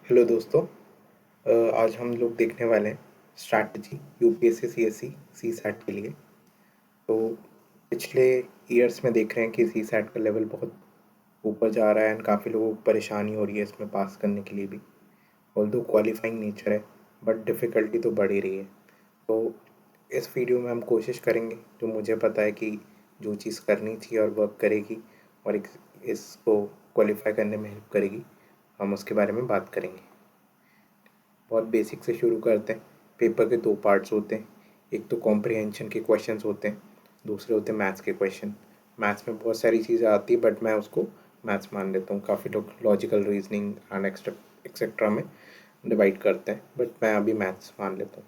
Hello दोस्तों। आज हम लोग देखने वाले हैं strategy UPSC CSC CSAT के लिए। तो पिछले ईयर्स में देख रहे हैं कि सी सैट का लेवल बहुत ऊपर जा रहा है एंड काफ़ी लोगों को परेशानी हो रही है इसमें पास करने के लिए भी। ऑल्दो क्वालिफाइंग नेचर है बट डिफ़िकल्टी तो बढ़ ही रही है। तो इस वीडियो में हम कोशिश करेंगे, जो मुझे पता है कि जो चीज़ करनी चाहिए और वर्क करेगी और इसको क्वालिफाई करने में हेल्प करेगी, हम उसके बारे में बात करेंगे। बहुत बेसिक से शुरू करते हैं। पेपर के दो पार्ट्स होते हैं, एक तो कॉम्प्रिहेंशन के क्वेश्चंस होते हैं, दूसरे होते हैं मैथ्स के क्वेश्चन। मैथ्स में बहुत सारी चीज़ें आती है बट मैं उसको मैथ्स मान लेता हूँ। काफ़ी लोग लॉजिकल रीजनिंग एंड एक्सेट्रा में डिवाइड करते हैं बट मैं अभी मैथ्स मान लेता हूँ।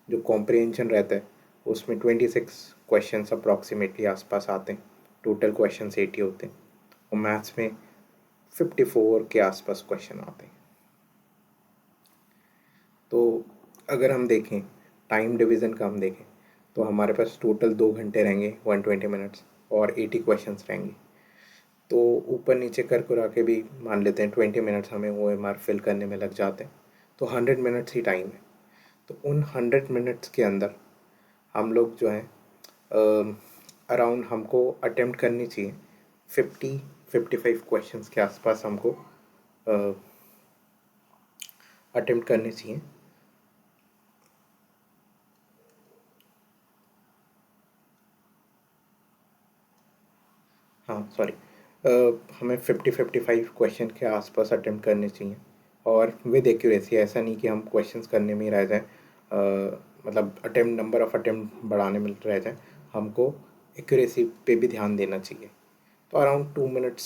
जो कॉम्प्रिहेंशन रहता है उसमें 26 क्वेश्चन अप्रॉक्सीमेटली आसपास आते हैं। टोटल क्वेश्चन 80 होते हैं और मैथ्स में 54 के आसपास क्वेश्चन आते हैं। तो अगर हम देखें टाइम डिवीज़न का, हम देखें तो हमारे पास टोटल 2 घंटे रहेंगे, 120 मिनट्स, और 80 क्वेश्चंस रहेंगे। तो ऊपर नीचे कर करा के भी मान लेते हैं 20 मिनट्स हमें OMR फिल करने में लग जाते हैं। तो 100 मिनट्स ही टाइम है। तो उन 100 मिनट्स के अंदर हम लोग जो है अराउंड हमको अटेम्प्ट करनी चाहिए 55 क्वेश्चंस के आसपास हमको अटेम्प्ट करने चाहिए। हाँ सॉरी, हमें 55 क्वेश्चन के आसपास अटेम्प्ट करने चाहिए और विद एक्यूरेसी। ऐसा नहीं कि हम क्वेश्चंस करने में ही रह जाएं, मतलब अटेम्प्ट नंबर ऑफ़ अटेम्प्ट बढ़ाने में रह जाएं। हमको एक्यूरेसी पे भी ध्यान देना चाहिए। तो अराउंड 2 मिनट्स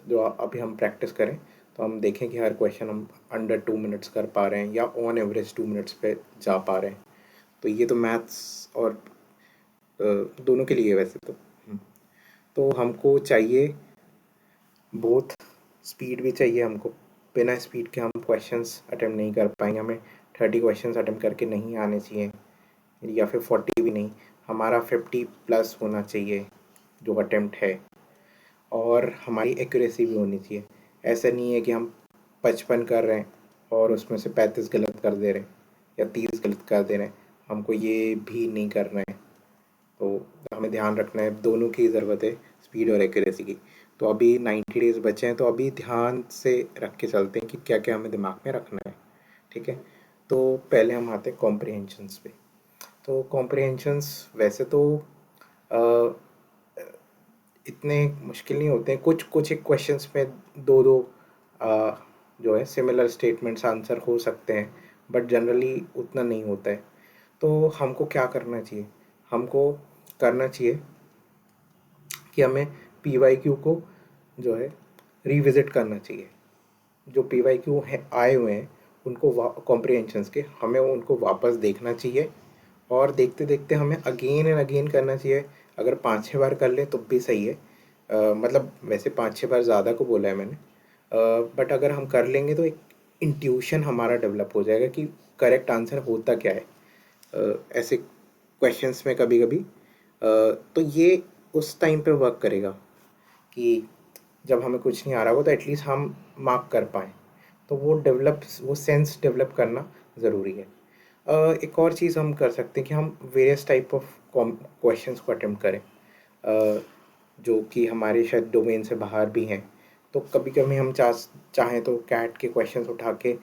जो अभी हम प्रैक्टिस करें तो हम देखें कि हर क्वेश्चन हम अंडर 2 मिनट्स कर पा रहे हैं या ऑन एवरेज 2 मिनट्स पे जा पा रहे हैं। तो ये तो मैथ्स और दोनों के लिए है वैसे तो। तो हमको चाहिए बोथ, स्पीड भी चाहिए हमको। बिना स्पीड के हम क्वेश्चंस अटेम्प्ट नहीं कर पाएंगे। हमें 30 क्वेश्चंस अटेम्प्ट करके नहीं आने चाहिए या फिर 40 भी नहीं, हमारा 50 प्लस होना चाहिए जो अटेम्प्ट है। और हमारी एक्यूरेसी भी होनी चाहिए। ऐसा नहीं है कि हम 55 कर रहे हैं और उसमें से 35 गलत कर दे रहे हैं या 30 गलत कर दे रहे हैं। हमको ये भी नहीं करना है। तो हमें ध्यान रखना है, दोनों की ज़रूरत है, स्पीड और एक्यूरेसी की। तो अभी 90 डेज़ बचे हैं तो अभी ध्यान से रख के चलते हैं कि क्या क्या हमें दिमाग में रखना है। ठीक है। तो पहले हम आते हैं कॉम्प्रिहेंशंस पे। तो कॉम्प्रिहेंशंस वैसे तो अ, इतने मुश्किल नहीं होते हैं। कुछ कुछ एक क्वेश्चंस में दो दो जो है सिमिलर स्टेटमेंट्स आंसर हो सकते हैं बट जनरली उतना नहीं होता है। तो हमको क्या करना चाहिए, हमको करना चाहिए कि हमें PYQ को जो है रिविज़िट करना चाहिए। जो PYQ है आए हुए हैं उनको कॉम्प्रिहेंशंस के, हमें उनको वापस देखना चाहिए और देखते देखते हमें अगेन एंड अगेन करना चाहिए। अगर 5-6 बार कर ले तो भी सही है। मतलब वैसे 5-6 बार ज़्यादा को बोला है मैंने, बट अगर हम कर लेंगे तो एक इंट्यूशन हमारा डेवलप हो जाएगा कि करेक्ट आंसर होता क्या है ऐसे क्वेश्चंस में कभी कभी। तो ये उस टाइम पे वर्क करेगा कि जब हमें कुछ नहीं आ रहा हो तो एटलीस्ट हम मार्क कर पाएँ। तो वो सेंस डेवलप करना ज़रूरी है। एक और चीज़ हम कर सकते हैं कि हम वेरियस टाइप ऑफ क्वेश्चंस को अटेम्प्ट करें, जो कि हमारे शायद डोमेन से बाहर भी हैं। तो कभी कभी हम चाहें तो कैट के क्वेश्चंस उठा के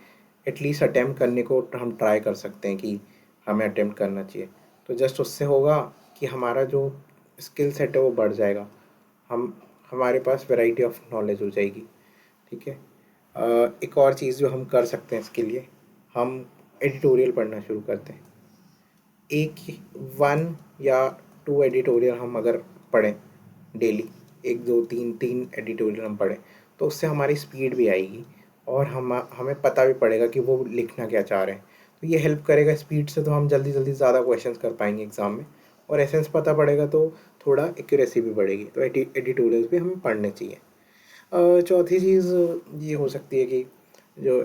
एटलीस्ट अटेम्प्ट करने को हम ट्राई कर सकते हैं कि हमें अटेम्प्ट करना चाहिए। तो जस्ट उससे होगा कि हमारा जो स्किल सेट है वो बढ़ जाएगा। हम हमारे पास वैरायटी ऑफ नॉलेज हो जाएगी। ठीक है। एक और चीज़ जो हम कर सकते हैं इसके लिए, हम एडिटोरियल पढ़ना शुरू करते हैं। एक 1 या 2 एडिटोरियल हम अगर पढ़ें डेली, 1 2 3 एडिटोरियल हम पढ़ें तो उससे हमारी स्पीड भी आएगी और हमें पता भी पड़ेगा कि वो लिखना क्या चाह रहे हैं। तो ये हेल्प करेगा स्पीड से, तो हम जल्दी जल्दी ज़्यादा क्वेश्चंस कर पाएंगे एग्ज़ाम में। और एसेंस पता पड़ेगा तो थोड़ा एक्यूरेसी भी बढ़ेगी। तो एडिटोरियल्स भी हमें पढ़ने चाहिए। चौथी चीज़ ये हो सकती है कि जो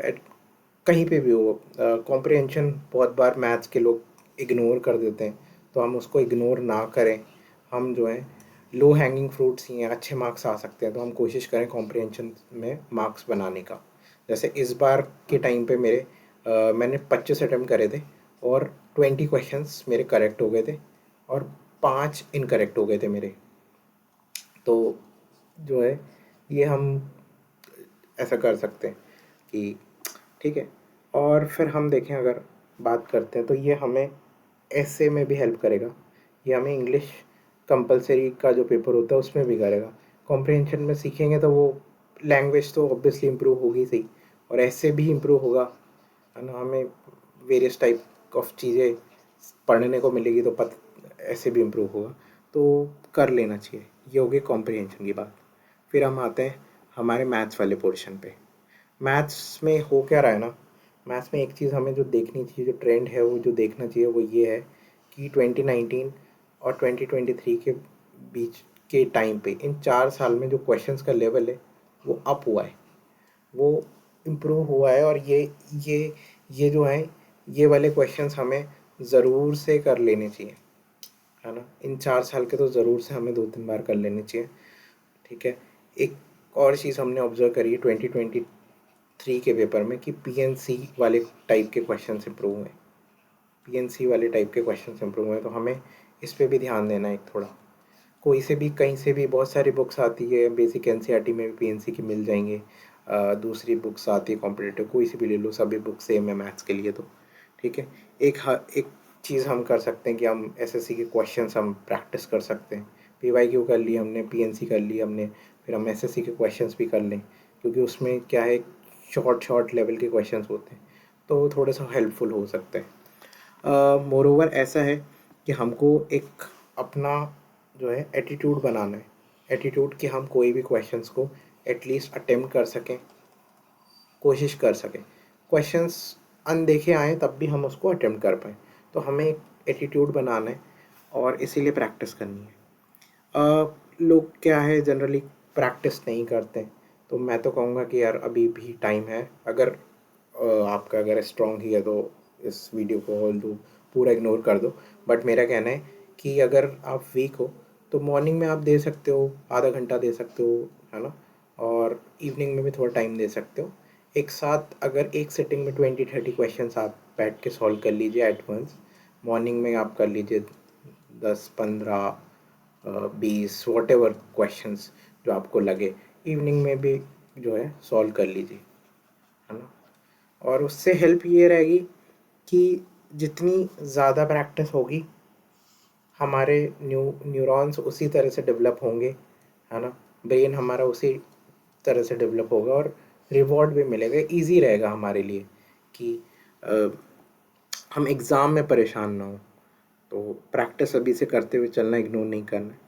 कहीं पे भी हो, कॉम्प्रिहेंशन बहुत बार मैथ्स के लोग इग्नोर कर देते हैं, तो हम उसको इग्नोर ना करें। हम जो है लो हैंगिंग फ्रूट्स ही हैं, अच्छे मार्क्स आ सकते हैं तो हम कोशिश करें कॉम्प्रिहेंशन में मार्क्स बनाने का। जैसे इस बार के टाइम पे मैंने 25 अटेम्प्ट करे थे और 20 क्वेश्चंस मेरे करेक्ट हो गए थे और 5 इनकरेक्ट हो गए थे मेरे। तो जो है ये हम ऐसा कर सकते हैं कि ठीक है। और फिर हम देखें, अगर बात करते हैं तो ये हमें ऐसे में भी हेल्प करेगा। ये हमें इंग्लिश कंपलसरी का जो पेपर होता है उसमें भी करेगा। कॉम्प्रिहेंशन में सीखेंगे तो वो लैंग्वेज तो ऑब्वियसली इम्प्रूव होगी सही, और ऐसे भी इम्प्रूव होगा, है ना। हमें वेरियस टाइप ऑफ चीज़ें पढ़ने को मिलेगी तो ऐसे भी इम्प्रूव होगा, तो कर लेना चाहिए। ये हो गई कॉम्प्रिहेंशन की बात। फिर हम आते हैं हमारे मैथ्स वाले पोर्शन पे। मैथ्स में हो क्या रहा है ना, मैथ्स में एक चीज़ हमें जो देखनी चाहिए, जो ट्रेंड है वो जो देखना चाहिए, वो ये है कि 2019 और 2023 के बीच के टाइम पे, इन 4 साल में जो क्वेश्चंस का लेवल है वो अप हुआ है, वो इम्प्रूव हुआ है। और ये ये जो है, ये वाले क्वेश्चंस हमें ज़रूर से कर लेने चाहिए, है ना। इन 4 साल के तो ज़रूर से हमें 2-3 बार कर लेने चाहिए, ठीक है। एक और चीज़ हमने ऑब्जर्व करी है 2023 के पेपर में कि पीएनसी वाले टाइप के क्वेश्चन इम्प्रूव हुए। पीएनसी वाले टाइप के क्वेश्चन इम्प्रूव हुए, तो हमें इस पे भी ध्यान देना है एक थोड़ा। कोई से भी कहीं से भी बहुत सारी बुक्स आती है, बेसिक एनसीईआरटी में भी पीएनसी की मिल जाएंगे। दूसरी बुक्स आती है कॉम्पिटिटिव, कोई सी भी ले लो, सभी बुक्स सेम है मैथ्स के लिए, तो ठीक है। एक चीज़ हम कर सकते हैं कि हम एसएससी के क्वेश्चंस हम प्रैक्टिस कर सकते हैं। पीवाईक्यू कर ली हमने, पीएनसी कर ली हमने, फिर हम एसएससी के क्वेश्चंस भी कर लें, क्योंकि उसमें क्या है, शॉर्ट शॉर्ट लेवल के क्वेश्चंस होते हैं, तो थोड़े सा हेल्पफुल हो सकते हैं। मोरोवर ऐसा है कि हमको एक अपना जो है एटीट्यूड बनाना है। एटीट्यूड कि हम कोई भी क्वेश्चंस को एटलीस्ट अटेम्प्ट कर सकें, कोशिश कर सकें। क्वेश्चंस अनदेखे आए तब भी हम उसको अटेम्प्ट कर पाएँ, तो हमें एक एटीट्यूड बनाना है और इसीलिए प्रैक्टिस करनी है। लोग क्या है, जनरली प्रैक्टिस नहीं करते, तो मैं तो कहूँगा कि यार अभी भी टाइम है। अगर आपका अगर स्ट्रॉन्ग ही है तो इस वीडियो को होल दो, पूरा इग्नोर कर दो। बट मेरा कहना है कि अगर आप वीक हो तो मॉर्निंग में आप दे सकते हो, आधा घंटा दे सकते हो, है ना। और इवनिंग में भी थोड़ा टाइम दे सकते हो। एक साथ अगर एक सिटिंग में 20-30 क्वेश्चंस आप बैठ के सॉल्व कर लीजिए एट वंस। मॉर्निंग में आप कर लीजिए 10-15, 20, वॉट एवर क्वेश्चंस जो आपको लगे। इवनिंग में भी जो है सॉल्व कर लीजिए, है ना। और उससे हेल्प ये रहेगी कि जितनी ज़्यादा प्रैक्टिस होगी, हमारे न्यूरॉन्स उसी तरह से डेवलप होंगे, है ना। ब्रेन हमारा उसी तरह से डेवलप होगा और रिवॉर्ड भी मिलेगा, इजी रहेगा हमारे लिए कि अ, हम एग्ज़ाम में परेशान ना हो। तो प्रैक्टिस अभी से करते हुए चलना, इग्नोर नहीं करना है,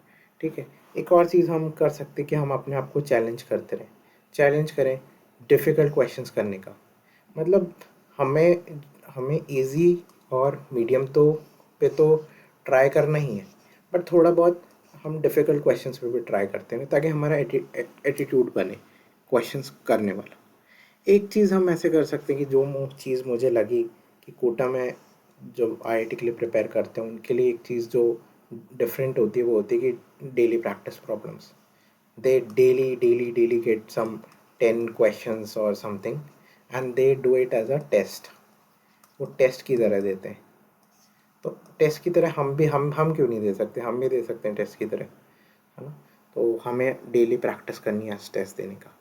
ठीक है। एक और चीज़ हम कर सकते हैं कि हम अपने आप को चैलेंज करते रहें, चैलेंज करें डिफ़िकल्ट क्वेश्चंस करने का। मतलब हमें हमें इजी और मीडियम तो ट्राई करना ही है, बट थोड़ा बहुत हम डिफ़िकल्ट क्वेश्चंस पे भी ट्राई करते हैं ताकि हमारा एटीट्यूड बने क्वेश्चंस करने वाला। एक चीज़ हम ऐसे कर सकते हैं कि जो चीज़ मुझे लगी कि कोटा में जो आईआईटी के लिए प्रिपेयर करते हैं उनके लिए एक चीज़ जो डिफरेंट होती है वो होती है कि daily practice problems. They daily get some 10 questions और something and they do it as a test. वो टेस्ट की तरह देते हैं, तो टेस्ट की तरह हम क्यों नहीं दे सकते, हम भी दे सकते हैं टेस्ट की तरह, है ना। तो हमें डेली प्रैक्टिस करनी है टेस्ट देने का,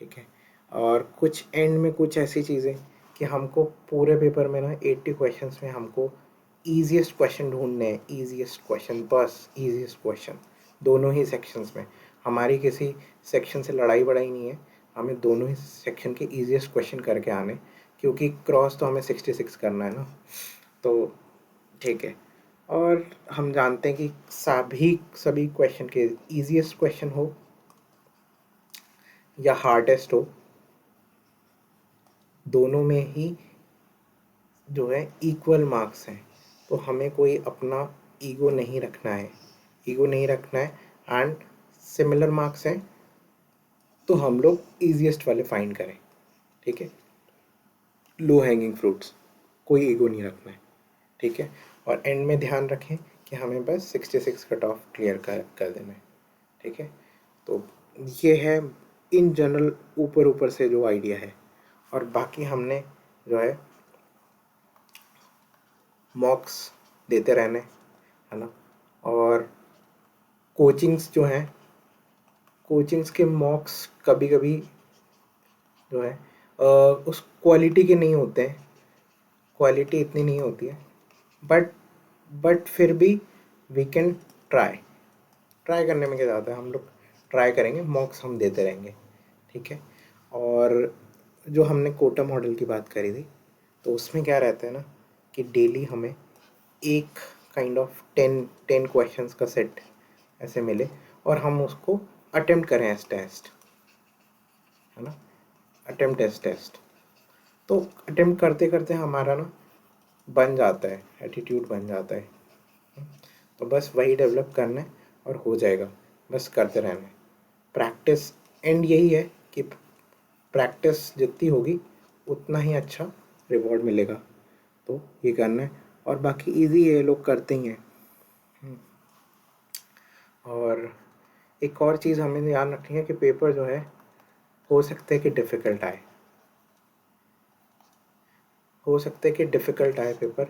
ठीक है। और कुछ एंड में कुछ ऐसी चीज़ें कि हमको पूरे पेपर में ना 80 क्वेश्चंस में हमको ईजीएस्ट क्वेश्चन ढूंढने हैं, ईजीएस्ट क्वेश्चन, बस ईजीएस्ट क्वेश्चन दोनों ही सेक्शंस में। हमारी किसी सेक्शन से लड़ाई बड़ाई नहीं है, हमें दोनों ही सेक्शन के ईजीएस्ट क्वेश्चन करके आने, क्योंकि क्रॉस तो हमें 66 करना है ना, तो ठीक है। और हम जानते हैं कि सभी क्वेश्चन के ईजीएस्ट क्वेश्चन हो या हार्डेस्ट हो, दोनों में ही जो है इक्वल मार्क्स हैं। तो हमें कोई अपना ईगो नहीं रखना है, ईगो नहीं रखना है। एंड सिमिलर मार्क्स हैं तो हम लोग ईजीएस्ट वाले फाइंड करें, ठीक है। लो हैंगिंग फ्रूट्स, कोई ईगो नहीं रखना है, ठीक है। और एंड में ध्यान रखें कि हमें बस 66 कट ऑफ क्लियर कर देना है, ठीक है। तो ये है इन जनरल ऊपर ऊपर से जो आइडिया है, और बाकी हमने जो है मॉक्स देते रहने, है ना। और कोचिंग्स जो हैं, कोचिंग्स के मॉक्स कभी कभी जो है उस क्वालिटी के नहीं होते हैं, क्वालिटी इतनी नहीं होती है, बट फिर भी वी कैन ट्राई, ट्राई करने में क्या ज़्यादा है, हम लोग ट्राई करेंगे, मॉक्स हम देते रहेंगे, ठीक है। और जो हमने कोटा मॉडल की बात करी थी, तो उसमें क्या रहता है ना कि डेली हमें एक काइंड ऑफ 10 क्वेश्चंस का सेट ऐसे मिले और हम उसको अटेम्प्ट करें एज टेस्ट, है ना, अटेम्प्ट एज टेस्ट। तो अटेम्प्ट करते करते हमारा ना बन जाता है, एटीट्यूड बन जाता है। तो बस वही डेवलप करना है और हो जाएगा, बस करते रहना है। प्रैक्टिस एंड यही है कि प्रैक्टिस जितनी होगी उतना ही अच्छा रिवॉर्ड मिलेगा, तो ये करना है। और बाकी इजी है, लोग करते ही हैं। और एक और चीज़ हमें ध्यान रखनी है कि पेपर जो है हो सकता है कि डिफ़िकल्ट आए, हो सकता है कि डिफ़िकल्ट आए पेपर,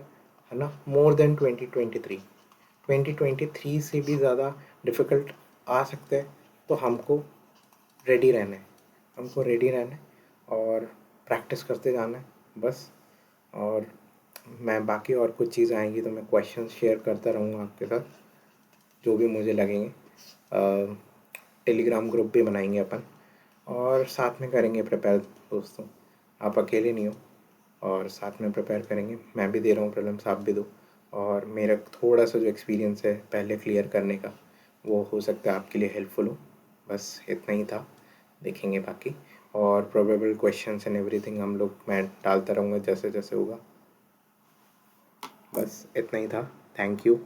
है ना, मोर देन 2023 से भी ज़्यादा डिफ़िकल्ट आ सकते हैं। तो हमको रेडी रहना है, हमको रेडी रहना है और प्रैक्टिस करते जाना है बस। और मैं बाकी और कुछ चीज़ आएंगी तो मैं क्वेश्चन शेयर करता रहूँगा आपके साथ, जो भी मुझे लगेंगे। टेलीग्राम ग्रुप भी बनाएंगे अपन और साथ में करेंगे प्रिपेयर दोस्तों, आप अकेले नहीं हो, और साथ में प्रिपेयर करेंगे। मैं भी दे रहा हूँ प्रीलिम्स, आप भी दो। और मेरा थोड़ा सा जो एक्सपीरियंस है पहले क्लियर करने का, वो हो सकता है आपके लिए हेल्पफुल हो। बस इतना ही था, देखेंगे बाकी। और प्रोबेबल क्वेश्चंस एंड एवरीथिंग हम लोग, मैं डालता रहूँगा जैसे जैसे होगा। बस इतना ही था, थैंक यू।